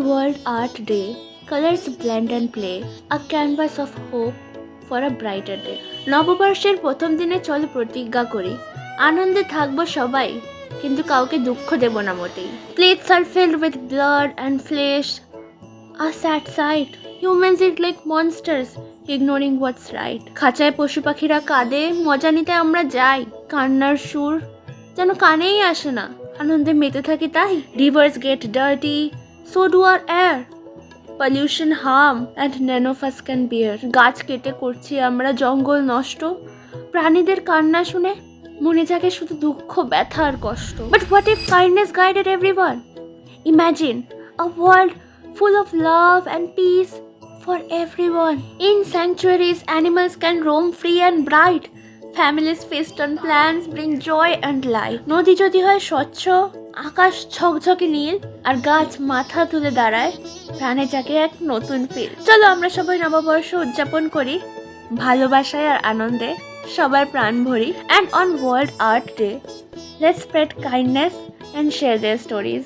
World Art Day, colors blend and play, a canvas of hope for a brighter day. নববর্ষের প্রথম দিনে চলো প্রতিজ্ঞা করি, আনন্দে থাকবো সবাই, কিন্তু কাউকে দুঃখ দেব না মোটেই। Plates are filled with blood and flesh, a sad sight. Humans eat like monsters, ignoring what's right. খাঁচায় পশু পাখিরা কাঁদে, মজা নিতে আমরা যাই, কান্নার সুর যেন কানেই আসে না, আনন্দে মেতে থাকি তাই। Rivers get dirty, so do our air. Pollution harm and none of us can bear. গাছ কেটে করছি আমরা জঙ্গল নষ্ট, প্রাণীদের কান্না শুনে মনে জাগে শুধু দুঃখ, ব্যথা আর কষ্ট। But what if kindness guided everyone? Imagine a world full of love and peace for everyone. In sanctuaries, animals can roam free and bright. Families feast on plants, bring joy and light. নদী যদি হয় স্বচ্ছ, আকাশ ঝকঝকে নীল, আর গাছ মাথা তুলে দাঁড়ায়, প্রাণে জাগে এক নতুন ফিল। চলো আমরা সবাই নববর্ষ উদযাপন করি ভালোবাসায় আর আনন্দে, সবার প্রাণ ভরি। And on World Art Day, let's spread kindness and share their stories.